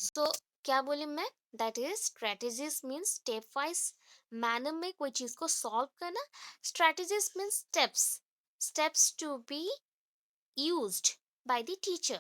सो क्या बोली मैं, that is strategies means step wise manner में कोई चीज को सॉल्व करना। Strategies means steps, steps to be used by the teacher,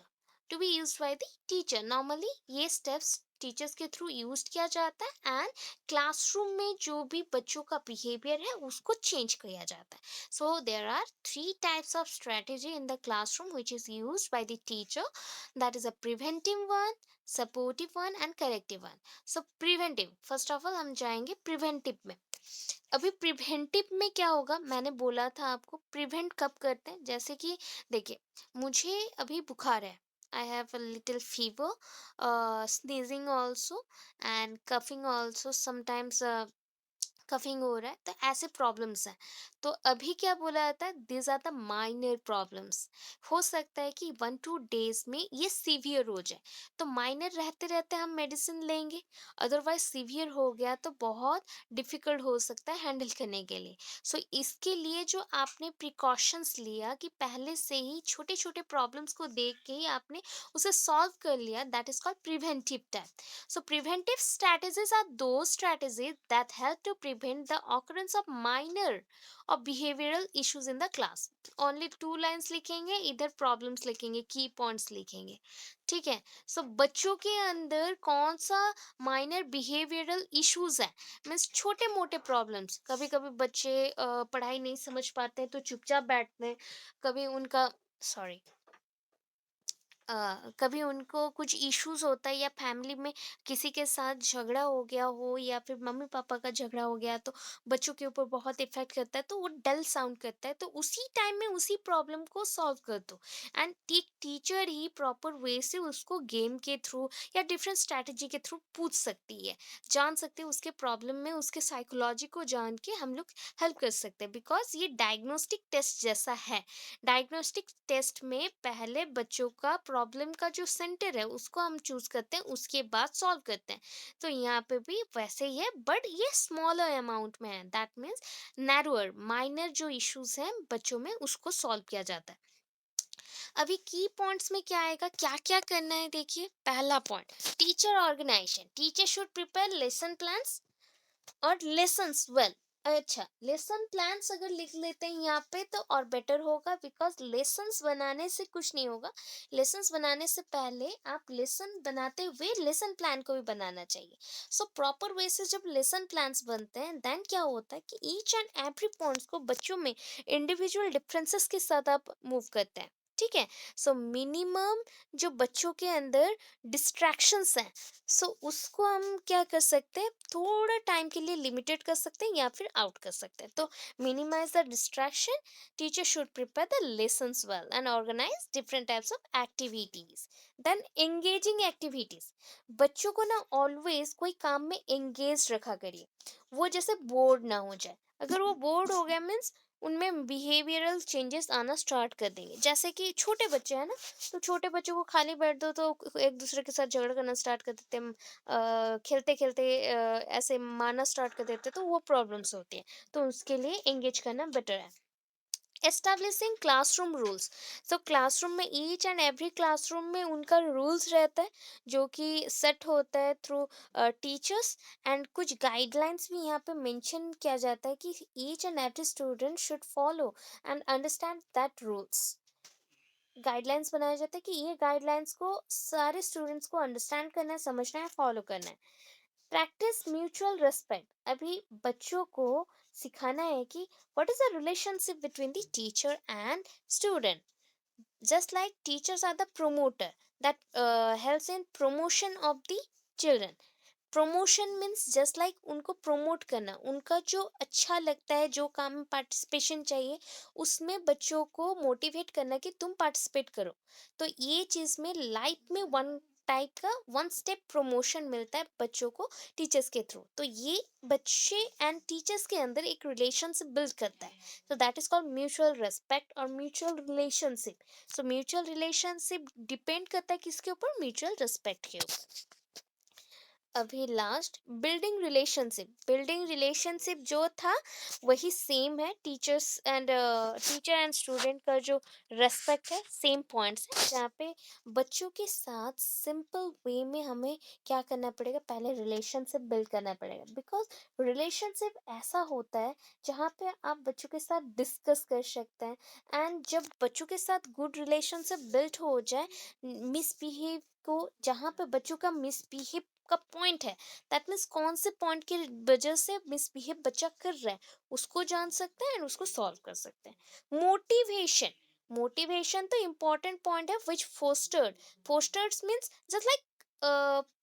to be used by the teacher। normally ये steps टीचर्स के थ्रू यूज किया जाता है एंड क्लासरूम में जो भी बच्चों का बिहेवियर है उसको चेंज किया जाता है। So there are three types of strategy in the classroom which is used by the teacher, that is a preventive one, supportive one and corrective one. So preventive, first of all हम जाएंगे preventive में। अभी preventive में क्या होगा, मैंने बोला था आपको प्रिवेंट कब करते हैं, जैसे कि देखिए मुझे अभी बुखार है, I have a little fever, sneezing also and coughing also sometimes, coughing हो रहा है, तो ऐसे प्रॉब्लम्स हैं। तो अभी क्या बोला जाता है, this are the minor problems. हो सकता है कि 1-2 डेज में ये सीवियर हो जाए, तो माइनर रहते रहते हम मेडिसिन लेंगे, अदरवाइज सीवियर हो गया तो बहुत डिफिकल्ट हो सकता है हैंडल करने के लिए। सो इसके लिए जो आपने प्रिकॉशंस लिया कि पहले से ही छोटे छोटे प्रॉब्लम्स को देख के ही आपने उसे सॉल्व कर लिया, that is called preventive type. So preventive strategies are those strategies that help to prevent the occurrence of minor or behavioral issues in the class। Only 2 lines लिखेंगे, इधर problems लिखेंगे, key points लिखेंगे, ठीक है। सो बच्चों के अंदर कौन सा माइनर बिहेवियरल इश्यूज है, मीन्स छोटे मोटे प्रॉब्लम्स। कभी कभी बच्चे पढ़ाई नहीं समझ पाते हैं तो चुपचाप बैठते हैं, कभी उनका सॉरी कभी उनको कुछ इश्यूज होता है या फैमिली में किसी के साथ झगड़ा हो गया हो या फिर मम्मी पापा का झगड़ा हो गया, तो बच्चों के ऊपर बहुत इफेक्ट करता है, तो वो डल साउंड करता है, तो उसी टाइम में उसी प्रॉब्लम को सॉल्व कर दो। एंड एक टीचर ही प्रॉपर वे से उसको गेम के थ्रू या डिफरेंट स्ट्रैटेजी के थ्रू पूछ सकती है, जान सकते हैं उसके प्रॉब्लम में, उसके साइकोलॉजी को जान के हम लोग हेल्प कर सकते हैं, बिकॉज ये डायग्नोस्टिक टेस्ट जैसा है। डायग्नोस्टिक टेस्ट में पहले बच्चों का प्रॉब्लम का जो सेंटर है उसको हम चूज करते हैं, उसके बाद सॉल्व करते हैं। तो यहाँ पे भी वैसे ही है, बट ये स्मॉलर अमाउंट में है, दैट मीन्स नैरोअर माइनर जो इश्यूज हैं बच्चों में उसको सॉल्व किया जाता है। अभी की पॉइंट्स में क्या आएगा, क्या क्या करना है, देखिए पहला point, teacher organisation. Teacher should prepare lesson plans और लेसन्स वेल। अच्छा, लेसन प्लान्स अगर लिख लेते हैं यहाँ पे तो और बेटर होगा, बिकॉज लेसन्स बनाने से कुछ नहीं होगा। लेसन्स बनाने से पहले आप लेसन बनाते हुए लेसन प्लान को भी बनाना चाहिए। सो प्रॉपर वे से जब लेसन प्लान्स बनते हैं देन क्या होता है कि ईच एंड एवरी पॉइंट्स को बच्चों में इंडिविजुअल डिफरेंसेस के साथ आप मूव करते हैं, ठीक है। सो मिनिमम जो बच्चों के अंदर डिस्ट्रैक्शंस हैं, सो उसको हम क्या कर सकते हैं, थोड़ा टाइम के लिए लिमिटेड कर सकते हैं या फिर आउट कर सकते हैं। तो minimise the distraction, teacher should prepare the lessons well and organise different types of activities. Then engaging activities, बच्चों को ना ऑलवेज कोई काम में एंगेज रखा करिए, वो जैसे बोर्ड ना हो जाए। अगर वो बोर्ड हो गया मीन्स उनमें बिहेवियरल चेंजेस आना स्टार्ट कर देंगे। जैसे कि छोटे बच्चे हैं ना, तो छोटे बच्चों को खाली बैठ दो तो एक दूसरे के साथ झगड़ा करना स्टार्ट कर देते हैं, खेलते खेलते ऐसे मारना स्टार्ट कर देते हैं, तो वो प्रॉब्लम्स होती हैं। तो उसके लिए एंगेज करना बेटर है। एस्टैब्लिशिंग क्लासरूम रूल्स, तो क्लासरूम में ईच एंड एवरी क्लासरूम में उनका रूल्स रहता है जो कि सेट होता है थ्रू टीचर्स। एंड कुछ गाइडलाइंस भी यहाँ पे मेंशन किया जाता है कि each and every student should follow and understand that rules. Guidelines बनाया जाता है कि ये गाइडलाइंस को सारे स्टूडेंट्स को अंडरस्टैंड करना है, समझना है, फॉलो करना है। प्रैक्टिस म्यूचुअल रिस्पेक्ट, अभी बच्चों को सिखाना है कि what is the relationship between the teacher and student. just like teachers are the promoter that helps in promotion of the children। Promotion means just like उनको प्रमोट करना, उनका जो अच्छा लगता है, जो काम में पार्टिसिपेशन चाहिए उसमें बच्चों को मोटिवेट करना कि तुम पार्टिसिपेट करो। तो ये चीज़ में लाइफ में वन टाइप का वन स्टेप प्रमोशन मिलता है बच्चों को टीचर्स के थ्रू। तो ये बच्चे एंड टीचर्स के अंदर एक रिलेशनशिप बिल्ड करता है। तो that is called mutual respect और mutual relationship. So mutual relationship depend करता है किसके ऊपर, म्यूचुअल रिस्पेक्ट के ऊपर। अभी लास्ट बिल्डिंग रिलेशनशिप जो था वही सेम है। टीचर एंड स्टूडेंट का जो रेस्पेक्ट है सेम पॉइंट्स है, जहाँ पे बच्चों के साथ सिंपल वे में हमें क्या करना पड़ेगा, पहले रिलेशनशिप बिल्ड करना पड़ेगा। बिकॉज रिलेशनशिप ऐसा होता है जहाँ पे आप बच्चों के साथ डिस्कस कर सकते हैं। एंड जब बच्चों के साथ गुड रिलेशनशिप बिल्ड हो जाए, मिसबिहेव को, जहाँ पे बच्चों का मिसबिहेव का पॉइंट है, दैट मीन्स कौन से पॉइंट की वजह से मिसबिहेव बच्चा कर रहा है, उसको जान सकते हैं एंड उसको सॉल्व कर सकते हैं। मोटिवेशन, मोटिवेशन तो इम्पोर्टेंट पॉइंट है which fosters means just like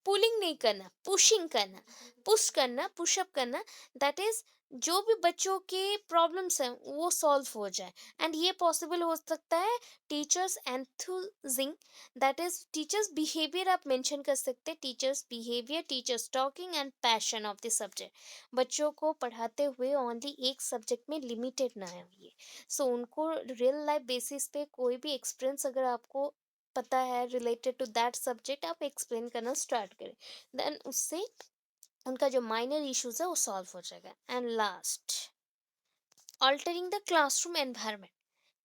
pulling नहीं करना, पुशिंग करना, पुश करना, पुशअप करना। दैट इज जो भी बच्चों के प्रॉब्लम्स हैं वो सॉल्व हो जाए। एंड ये पॉसिबल हो सकता है teachers enthusing, that is teachers behaviour आप मेंशन कर सकते हैं। Teachers behaviour, teachers talking and passion of the subject. बच्चों को पढ़ाते हुए ओनली एक सब्जेक्ट में लिमिटेड ना है। सो उनको रियल लाइफ बेसिस पे कोई भी एक्सपीरियंस अगर आपको पता है रिलेटेड टू दैट सब्जेक्ट, आप एक्सप्लेन करना स्टार्ट करें। देन उससे उनका जो माइनर इश्यूज है वो सॉल्व हो जाएगा। And last, altering the classroom environment.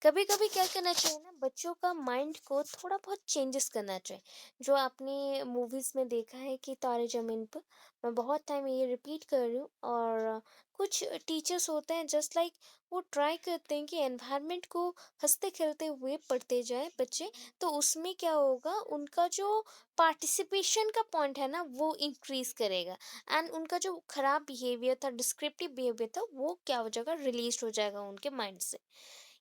कभी कभी क्या करना चाहिए ना, बच्चों का माइंड को थोड़ा बहुत चेंजेस करना चाहिए। जो आपने मूवीज में देखा है कि तारे जमीन पर, मैं बहुत टाइम ये रिपीट कर रही हूँ। और कुछ टीचर्स होते हैं जस्ट लाइक वो ट्राई करते हैं कि एनवायरनमेंट को हंसते खेलते हुए पढ़ते जाए बच्चे। तो उसमें क्या होगा, उनका जो पार्टिसिपेशन का पॉइंट है ना वो इंक्रीज करेगा। एंड उनका जो खराब बिहेवियर था, डिस्क्रिप्टिव बिहेवियर था, वो क्या हो जाएगा, रिलीज हो जाएगा उनके माइंड से।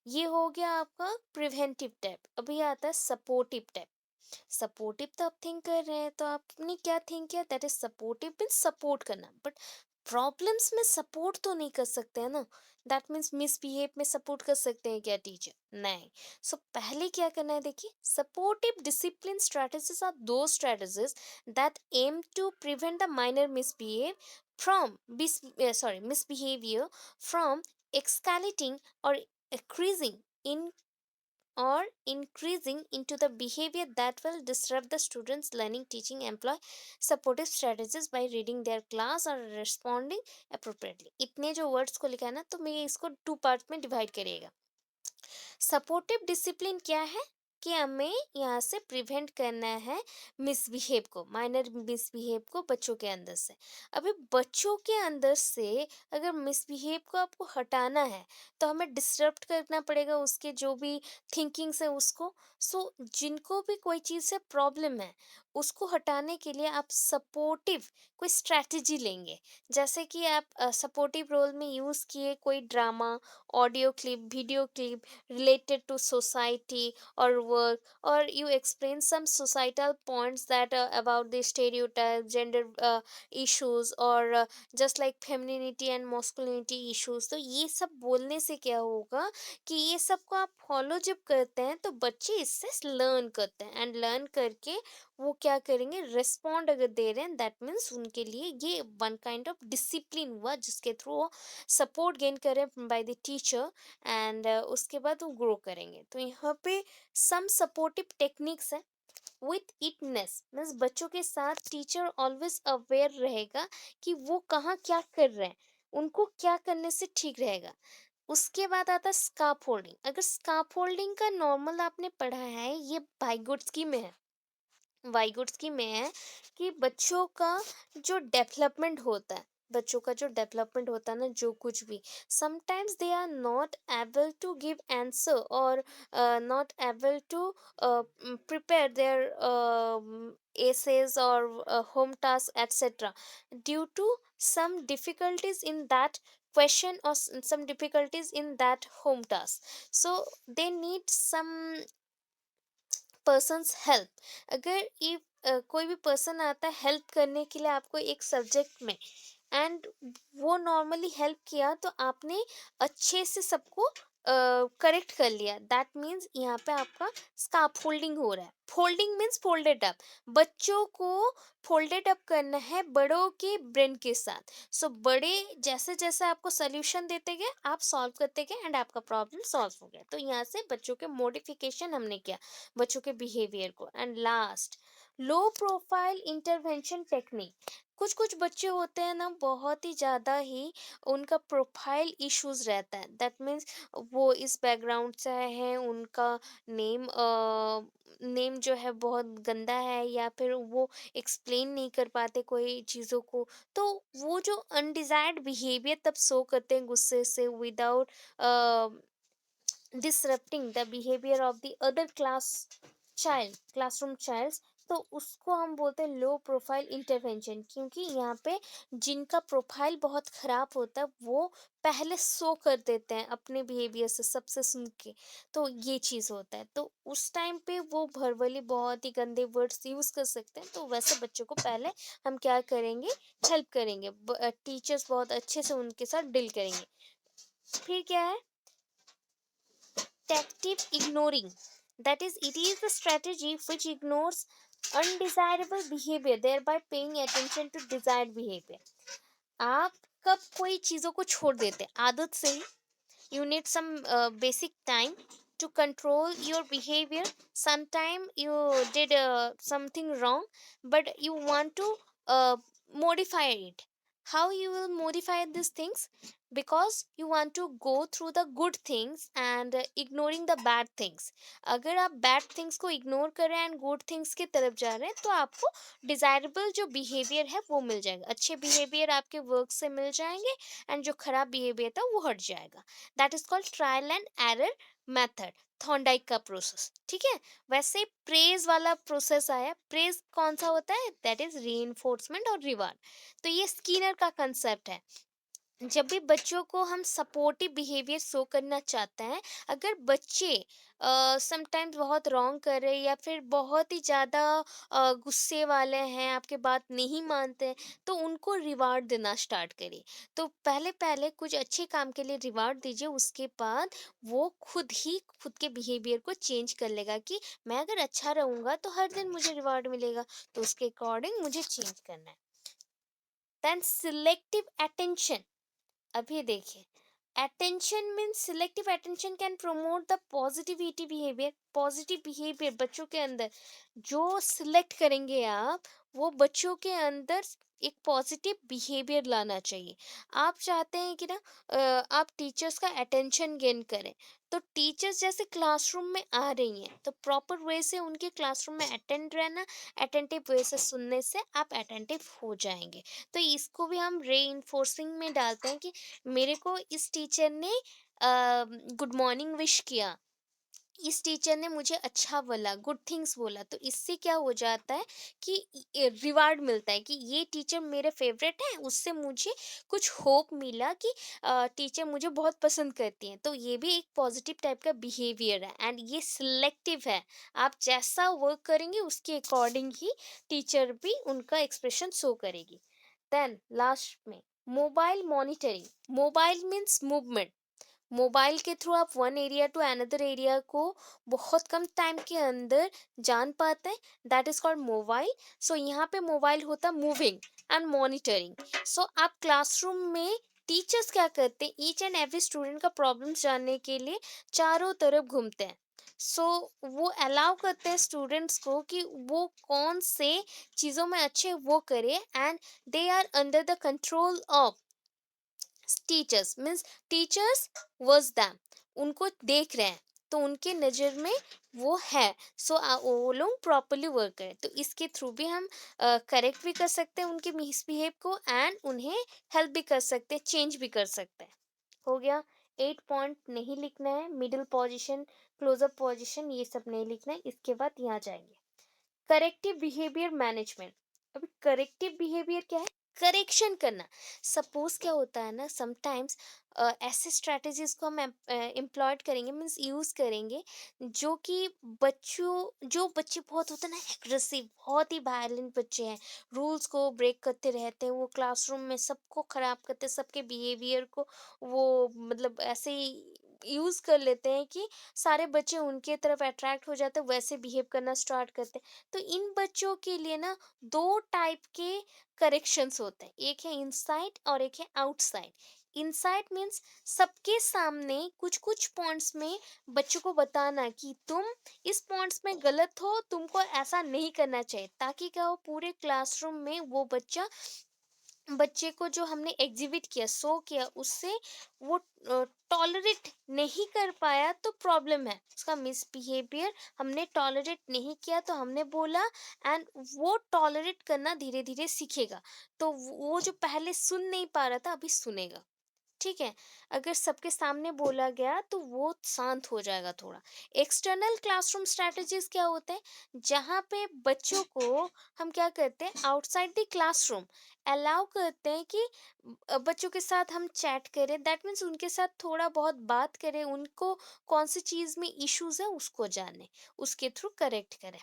ये हो गया आपका प्रिवेंटिव टाइप। अभी आता है सपोर्टिव टाइप। सपोर्टिव तो आप थिंक कर रहे हैं, तो आपने क्या थिंक किया, that is supportive means support करना। बट प्रॉब्लम्स में सपोर्ट तो नहीं कर सकते हैं ना। दैट मीन्स मिसबिहेव में सपोर्ट कर सकते हैं क्या टीचर, नहीं। सो पहले क्या करना है, देखिए, supportive discipline strategies are those strategies that aim to prevent the minor misbehave from misbehavior from escalating or increasing in increasing into the behavior that will disrupt the students learning. Teaching employ supportive strategies by reading their class or responding appropriately। इतने जो words को लिखा है ना, तो मैं इसको two part में डिवाइड करिएगा। सपोर्टिव डिसिप्लिन क्या है, कि हमें यहाँ से प्रिवेंट करना है मिसबिहेव को, माइनर मिसबिहेव को बच्चों के अंदर से। अभी बच्चों के अंदर से अगर मिसबिहेव को आपको हटाना है, तो हमें डिसरप्ट करना पड़ेगा उसके जो भी थिंकिंग्स है उसको। सो जिनको भी कोई चीज़ से प्रॉब्लम है, उसको हटाने के लिए आप सपोर्टिव कोई स्ट्रैटेजी लेंगे। जैसे कि आप सपोर्टिव रोल में यूज़ किए कोई drama, audio clip, video clip related to society or work, or you explain some societal points that about the stereotype, gender issues, or just like femininity and masculinity issues। तो ये सब बोलने से क्या होगा कि ये सब को आप फॉलो जब करते हैं तो बच्चे इससे लर्न करते हैं। एंड लर्न करके वो क्या करेंगे, रिस्पॉन्ड अगर दे रहे हैं, दैट मीन्स उनके लिए ये वन काइंड ऑफ डिसिप्लिन हुआ, जिसके थ्रू वो सपोर्ट गेन करें बाय द टीचर। एंड उसके बाद वो ग्रो करेंगे। तो यहाँ पे सम सपोर्टिव टेक्निक्स हैं। विथ इटनेस मीन्स बच्चों के साथ टीचर ऑलवेज अवेयर रहेगा कि वो कहाँ क्या कर रहे हैं, उनको क्या करने से ठीक रहेगा। उसके बाद आता है स्कार्फ होल्डिंग। अगर स्कार्फ होल्डिंग का नॉर्मल आपने पढ़ा है, ये बाइगुड्सकी में है, वाइगुड्सकी में है कि बच्चों का जो डेवलपमेंट होता है, बच्चों का जो डेवलपमेंट होता है ना, जो कुछ भी, sometimes they are not able to give answer और not able to prepare their essays or home tasks etc, due to some difficulties in that question or some difficulties in that home task। So they need some persons help. अगर ये कोई भी person आता है help करने के लिए आपको एक सब्जेक्ट में, एंड वो नॉर्मली हेल्प किया, तो आपने अच्छे से सबको करेक्ट कर लिया, दैट मीन्स यहाँ पे आपका स्कार्फ फोल्डिंग हो रहा है। Folding means folded up. बच्चों को फोल्डेड अप करना है बड़ों के ब्रेन के साथ। सो बड़े जैसे जैसे आपको सोल्यूशन देते गए, आप सॉल्व करते गए एंड आपका प्रॉब्लम सॉल्व हो गया। तो यहाँ से बच्चों के मोडिफिकेशन हमने किया, बच्चों के बिहेवियर को। And last, low profile intervention technique. कुछ-कुछ बच्चे होते हैं ना बहुत ही ज़्यादा ही उनका प्रोफाइल इश्यूज़ रहता है। दैट मीन्स वो इस बैकग्राउंड से आए हैं, उनका नेम जो है बहुत गंदा है या फिर वो एक्सप्लेन नहीं कर पाते कोई चीज़ों को। तो वो जो अनडिज़ायर्ड बिहेवियर तब शो करते हैं गुस्से से without a disrupting the behavior of the other classroom childs, तो उसको हम बोलते हैं लो प्रोफाइल इंटरवेंशन, क्योंकि यहाँ पे जिनका प्रोफाइल बहुत खराब होता है वो पहले शो कर देते हैं अपने बिहेवियर से सबसे सुन के। तो ये चीज़ होता है, तो उस टाइम पे वो भरवली बहुत ही गंदे वर्ड्स यूज़ कर सकते हैं। तो वैसे बच्चों को पहले हम क्या करेंगे, हेल्प करेंगे, टीचर्स बहुत अच्छे से उनके साथ डील करेंगे। फिर क्या है, tactive ignoring, that is it is the strategy which ignores undesirable behavior thereby paying attention to desired behavior। आप कब कोई चीजों को छोड़ देते हैं आदत से ही, you need some basic time to control your behavior. Sometime you did something wrong but you want to uh, modify it. How you will modify these things? Because you want to go through the good things and ignoring the bad things. अगर आप bad things को ignore कर रहे हैं and good things की तरफ जा रहे हैं तो आपको desirable जो behavior है वो मिल जाएगा, अच्छे behavior आपके work से मिल जाएंगे एंड जो खराब बिहेवियर था वो हट जाएगा। That is called trial and error method, Thorndike का प्रोसेस। ठीक है, वैसे प्रेज वाला प्रोसेस आया। प्रेज कौन सा होता है, दैट इज रीइंफोर्समेंट और रिवार्ड। तो ये स्कीनर का कंसेप्ट है। जब भी बच्चों को हम सपोर्टिव बिहेवियर शो करना चाहते हैं, अगर बच्चे समटाइम्स बहुत रॉन्ग कर रहे हैं या फिर बहुत ही ज़्यादा गुस्से वाले हैं, आपके बात नहीं मानते हैं, तो उनको रिवार्ड देना स्टार्ट करिए। तो पहले पहले कुछ अच्छे काम के लिए रिवार्ड दीजिए, उसके बाद वो खुद ही खुद के बिहेवियर को चेंज कर लेगा कि मैं अगर अच्छा रहूँगा तो हर दिन मुझे रिवार्ड मिलेगा, तो उसके अकॉर्डिंग मुझे चेंज करना है। Then selective attention. अभी देखिए, attention means selective attention can promote the positivity behaviour. Positive behaviour बच्चों के अंदर जो सिलेक्ट करेंगे आप, वो बच्चों के अंदर एक पॉजिटिव बिहेवियर लाना चाहिए। आप चाहते हैं कि ना आप टीचर्स का अटेंशन गेन करें, तो टीचर्स जैसे क्लासरूम में आ रही हैं तो प्रॉपर वे से उनके क्लासरूम में अटेंड रहना, अटेंटिव वे से सुनने से आप अटेंटिव हो जाएंगे। तो इसको भी हम रीइंफोर्सिंग में डालते हैं कि मेरे को इस टीचर ने गुड मॉर्निंग विश किया, इस टीचर ने मुझे अच्छा बोला, गुड थिंग्स बोला, तो इससे क्या हो जाता है कि रिवार्ड मिलता है कि ये टीचर मेरे फेवरेट है, उससे मुझे कुछ होप मिला कि टीचर मुझे बहुत पसंद करती हैं। तो ये भी एक पॉजिटिव टाइप का बिहेवियर है एंड ये सिलेक्टिव है। आप जैसा वर्क करेंगे उसके अकॉर्डिंग ही टीचर भी उनका एक्सप्रेशन शो करेगी। देन लास्ट में mobile monitoring. Mobile means movement. Mobile के थ्रू आप one area to another area को बहुत कम टाइम के अंदर जान पाते हैं, that is called mobile. So यहाँ पे मोबाइल होता है मूविंग एंड मॉनिटरिंग। सो आप क्लासरूम में टीचर्स क्या करते हैं, ईच एंड एवरी स्टूडेंट का प्रॉब्लम्स जानने के लिए चारों तरफ घूमते हैं। सो वो अलाउ करते हैं स्टूडेंट्स को कि वो कौन से चीज़ों में अच्छे वो करे and they are under the control of teachers. Means teachers verse them, उनको देख रहे हैं तो उनके नज़र में वो है। सो वो लोग प्रॉपरली वर्क करें, तो इसके थ्रू भी हम करेक्ट भी कर सकते हैं उनके मिसबिहेव को एंड उन्हें हेल्प भी कर सकते हैं, चेंज भी कर सकते हैं। हो गया। 8 पॉइंट नहीं लिखना है, मिडिल पोजीशन, क्लोजअप पोजीशन, ये सब नहीं लिखना है। इसके बाद यहाँ जाएंगे करेक्टिव बिहेवियर मैनेजमेंट। अभी करेक्टिव बिहेवियर क्या है, करेक्शन करना। सपोज क्या होता है ना, समटाइम्स ऐसे स्ट्रेटजीज को हम एम्प्लॉयड करेंगे, मीन्स यूज करेंगे, जो कि जो बच्चे बहुत होते हैं ना एग्रेसिव, बहुत ही वायलेंट बच्चे हैं, रूल्स को ब्रेक करते रहते हैं, वो क्लासरूम में सबको खराब करते हैं, सबके बिहेवियर को वो मतलब ऐसे ही यूज कर लेते हैं कि सारे बच्चे उनके तरफ अट्रैक्ट हो जाते हैं, वैसे बिहेव करना स्टार्ट करते हैं। तो इन बच्चों के लिए ना दो टाइप के करेक्शंस होते हैं, एक है इनसाइड और एक है आउटसाइड। इनसाइड मीन्स सबके सामने कुछ कुछ पॉइंट्स में बच्चों को बताना कि तुम इस पॉइंट्स में गलत हो, तुमको ऐसा नहीं करना चाहिए, ताकि क्या हो पूरे क्लासरूम में वो बच्चा बच्चे को जो हमने एग्ज़िबिट किया, शो किया, उससे वो टॉलरेट नहीं कर पाया तो प्रॉब्लम है। उसका मिसबिहेवियर हमने टॉलरेट नहीं किया तो हमने बोला, एंड वो टॉलरेट करना धीरे-धीरे सीखेगा। तो वो जो पहले सुन नहीं पा रहा था, अभी सुनेगा। ठीक है? अगर सबके सामने बोला गया तो वो शांत हो जाएगा थोड़ा। एक्सटर्नल क्लासरूम स्ट्रैटेजीज़ क्या होते हैं? जहाँ पे बच्चों को हम क्या करते हैं, आउटसाइड द क्लासरूम अलाउ करते हैं कि बच्चों के साथ हम चैट करें, दैट मीन्स उनके साथ थोड़ा बहुत बात करें, उनको कौन-सी चीज़ में इश्यूज़ है उसको जानें, उसके थ्रू करेक्ट करें।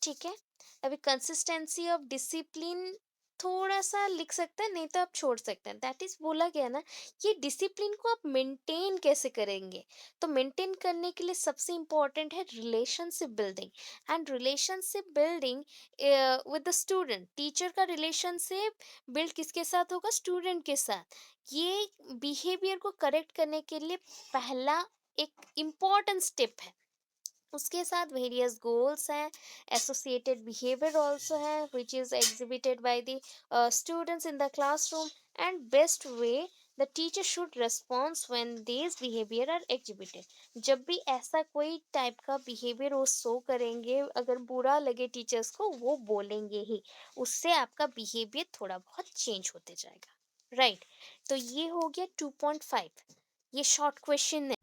ठीक है? अभी कंसिस्टेंसी ऑफ डिसिप्लिन थोड़ा-सा लिख सकते हैं, नहीं तो आप छोड़ सकते हैं। दैट इज़ बोला गया ना, ये डिसिप्लिन को आप मेंटेन कैसे करेंगे? तो मेंटेन करने के लिए सबसे इम्पोर्टेंट है relationship building, and relationship building with the student. Teacher का रिलेशनशिप बिल्ड किसके साथ होगा? स्टूडेंट के साथ। ये बिहेवियर को करेक्ट करने के लिए पहला एक इम्पोर्टेंट स्टेप है। उसके साथ वेरियस गोल्स हैं, एसोसिएटेड बिहेवियर ऑल्सो है which is exhibited by the students in the classroom, and best way the teacher should response when these behaviour are exhibited. जब भी ऐसा कोई टाइप का बिहेवियर वो शो करेंगे, अगर बुरा लगे टीचर्स को, वो बोलेंगे ही, उससे आपका बिहेवियर थोड़ा बहुत चेंज होते जाएगा। राइट? तो ये हो गया 2.5, ये शॉर्ट क्वेश्चन